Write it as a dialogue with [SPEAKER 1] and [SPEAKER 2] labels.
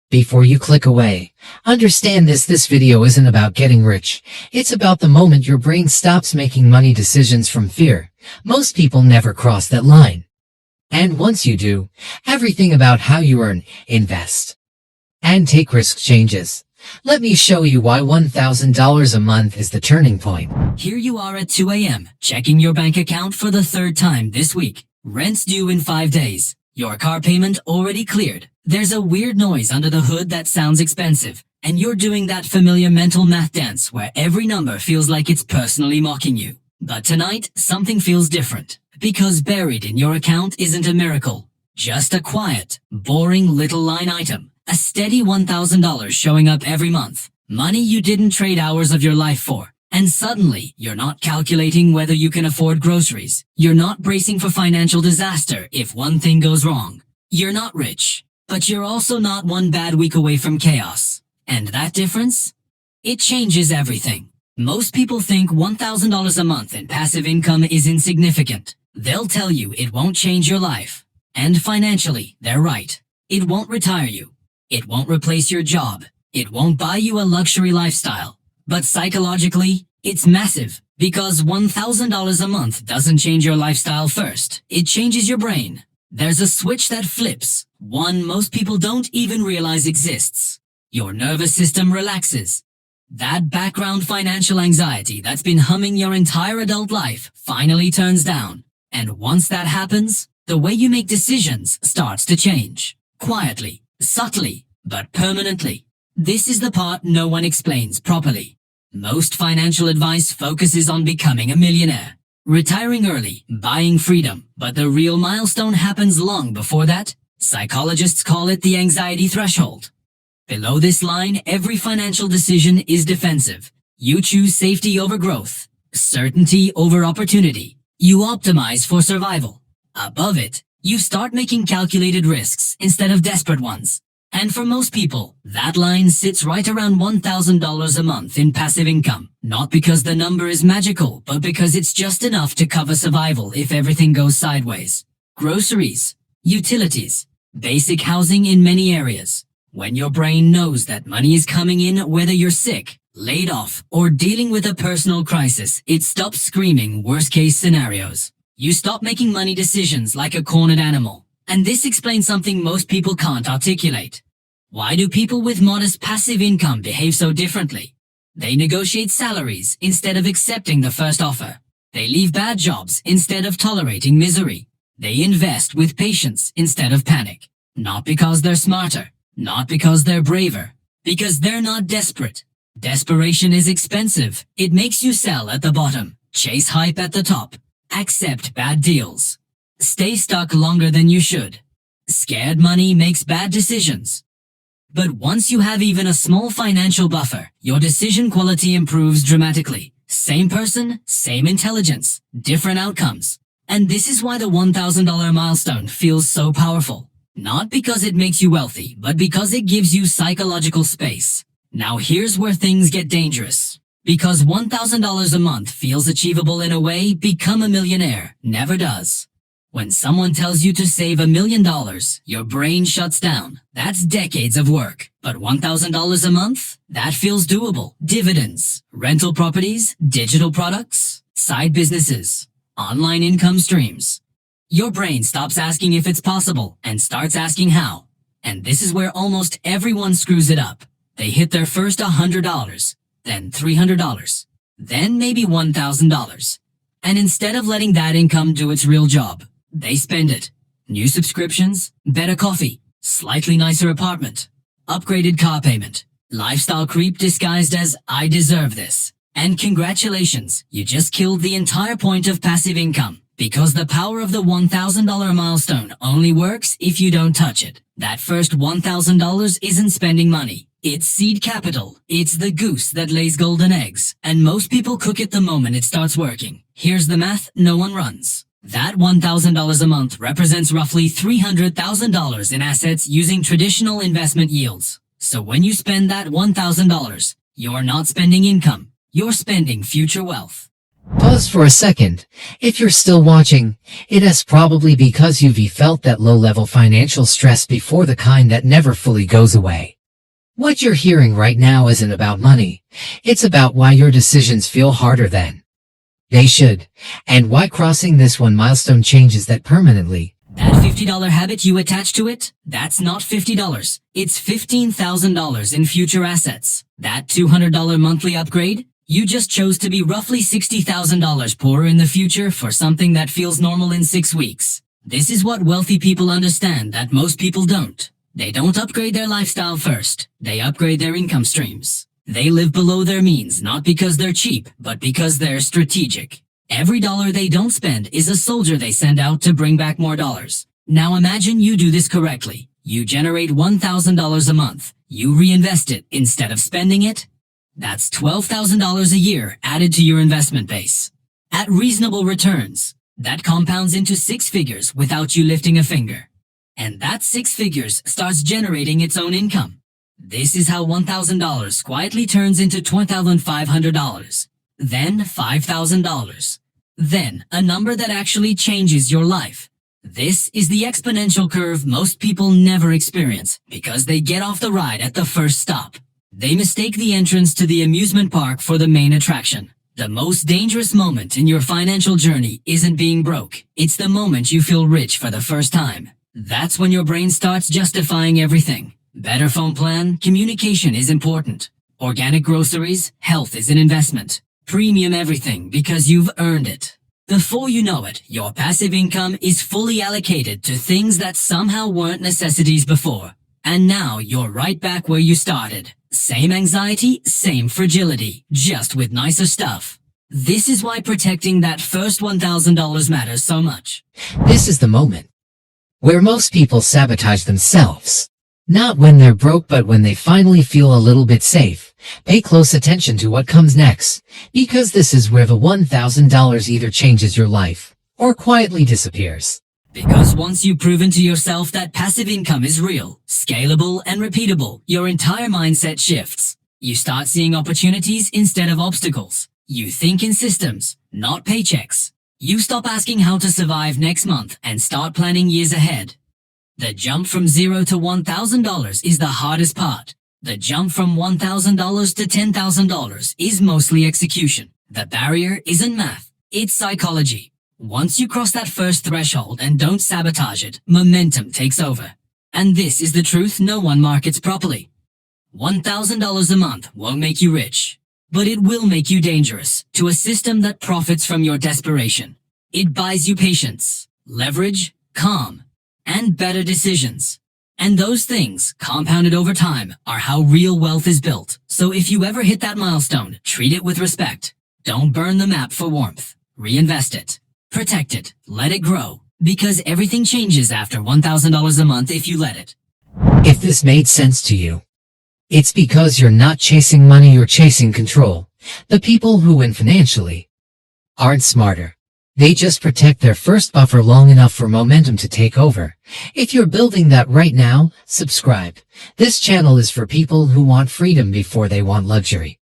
[SPEAKER 1] Before you click away, understand this video isn't about getting rich. It's about the moment your brain stops making money decisions from fear. Most people never cross that line. And once you do, everything about how you earn, invest, and take risks changes. Let me show you why $1,000 a month is the turning point.
[SPEAKER 2] Here you are at 2 a.m., checking your bank account for the third time this week. Rent's due in 5 days. Your car payment already cleared. There's a weird noise under the hood that sounds expensive, and you're doing that familiar mental math dance where every number feels like it's personally mocking you. But tonight, something feels different. Because buried in your account isn't a miracle. Just a quiet, boring little line item. A steady $1,000 showing up every month. Money you didn't trade hours of your life for. And suddenly, you're not calculating whether you can afford groceries. You're not bracing for financial disaster if one thing goes wrong. You're not rich, but you're also not one bad week away from chaos. And that difference? It changes everything. Most people think $1,000 a month in passive income is insignificant. They'll tell you it won't change your life. And financially, they're right. It won't retire you. It won't replace your job. It won't buy you a luxury lifestyle. But psychologically, it's massive, because $1,000 a month doesn't change your lifestyle first. It changes your brain. There's a switch that flips, one most people don't even realize exists. Your nervous system relaxes. That background financial anxiety that's been humming your entire adult life finally turns down. And once that happens, the way you make decisions starts to change. Quietly, subtly, but permanently. This is the part no one explains properly. Most financial advice focuses on becoming a millionaire, retiring early, buying freedom, but the real milestone happens long before that. Psychologists call it the anxiety threshold. Below this line, every financial decision is defensive. You choose safety over growth, certainty over opportunity. You optimize for survival. Above it, you start making calculated risks instead of desperate ones. And for most people, that line sits right around $1,000 a month in passive income. Not because the number is magical, but because it's just enough to cover survival if everything goes sideways. Groceries, utilities, basic housing in many areas. When your brain knows that money is coming in whether you're sick, laid off, or dealing with a personal crisis, it stops screaming worst-case scenarios. You stop making money decisions like a cornered animal. And this explains something most people can't articulate. Why do people with modest passive income behave so differently? They negotiate salaries instead of accepting the first offer. They leave bad jobs instead of tolerating misery. They invest with patience instead of panic. Not because they're smarter, not because they're braver, because they're not desperate. Desperation is expensive. It makes you sell at the bottom, chase hype at the top, accept bad deals. Stay stuck longer than you should. Scared money makes bad decisions. But once you have even a small financial buffer, your decision quality improves dramatically. Same person, same intelligence, different outcomes. And this is why the $1,000 milestone feels so powerful. Not because it makes you wealthy, but because it gives you psychological space. Now here's where things get dangerous. Because $1,000 a month feels achievable in a way become a millionaire never does. When someone tells you to save $1 million, your brain shuts down. That's decades of work. But $1,000 a month? That feels doable. Dividends, rental properties, digital products, side businesses, online income streams. Your brain stops asking if it's possible and starts asking how. And this is where almost everyone screws it up. They hit their first $100, then $300, then maybe $1,000. And instead of letting that income do its real job, they spend it. New subscriptions, better coffee, slightly nicer apartment, upgraded car payment, lifestyle creep disguised as I deserve this. And congratulations, you just killed the entire point of passive income. Because the power of the $1,000 milestone only works if you don't touch it. That first $1,000 isn't spending money. It's seed capital. It's the goose that lays golden eggs. And most people cook it the moment it starts working. Here's the math no one runs. That $1,000 a month represents roughly $300,000 in assets using traditional investment yields. So when you spend that $1,000, you're not spending income. You're spending future wealth.
[SPEAKER 1] Pause for a second. If you're still watching, it is probably because you've felt that low-level financial stress before, the kind that never fully goes away. What you're hearing right now isn't about money. It's about why your decisions feel harder than they should, and why crossing this one milestone changes that permanently.
[SPEAKER 2] That $50 habit you attach to it, that's not $50. It's $15,000 in future assets. That $200 monthly upgrade, you just chose to be roughly $60,000 poorer in the future for something that feels normal in 6 weeks. This is what wealthy people understand that most people don't. They don't upgrade their lifestyle first. They upgrade their income streams. They live below their means, not because they're cheap, but because they're strategic. Every dollar they don't spend is a soldier they send out to bring back more dollars. Now imagine you do this correctly. You generate $1,000 a month. You reinvest it instead of spending it. That's $12,000 a year added to your investment base. At reasonable returns, that compounds into 6 figures without you lifting a finger. And that 6 figures starts generating its own income. This is how $1,000 quietly turns into $2,500. Then $5,000. Then a number that actually changes your life. This is the exponential curve most people never experience because they get off the ride at the first stop. They mistake the entrance to the amusement park for the main attraction. The most dangerous moment in your financial journey isn't being broke. It's the moment you feel rich for the first time. That's when your brain starts justifying everything. Better phone plan, communication is important. Organic groceries, health is an investment. Premium everything because you've earned it. Before you know it, your passive income is fully allocated to things that somehow weren't necessities before. And now you're right back where you started. Same anxiety, same fragility, just with nicer stuff. This is why protecting that first $1,000 matters so much.
[SPEAKER 1] This is the moment where most people sabotage themselves. Not when they're broke, but when they finally feel a little bit safe. Pay close attention to what comes next, because this is where the $1,000 either changes your life or quietly disappears.
[SPEAKER 2] Because once you've proven to yourself that passive income is real, scalable, and repeatable, your entire mindset shifts. You start seeing opportunities instead of obstacles. You think in systems, not paychecks. You stop asking how to survive next month and start planning years ahead. The jump from $0 to $1,000 is the hardest part. The jump from $1,000 to $10,000 is mostly execution. The barrier isn't math, it's psychology. Once you cross that first threshold and don't sabotage it, momentum takes over. And this is the truth no one markets properly. $1,000 a month won't make you rich, but it will make you dangerous to a system that profits from your desperation. It buys you patience, leverage, calm, and better decisions. And those things, compounded over time, are how real wealth is built. So if you ever hit that milestone, treat it with respect. Don't burn the map for warmth. Reinvest it. Protect it. Let it grow. Because everything changes after $1,000 a month if you let it.
[SPEAKER 1] If this made sense to you, it's because you're not chasing money, you're chasing control. The people who win financially aren't smarter. They just protect their first buffer long enough for momentum to take over. If you're building that right now, subscribe. This channel is for people who want freedom before they want luxury.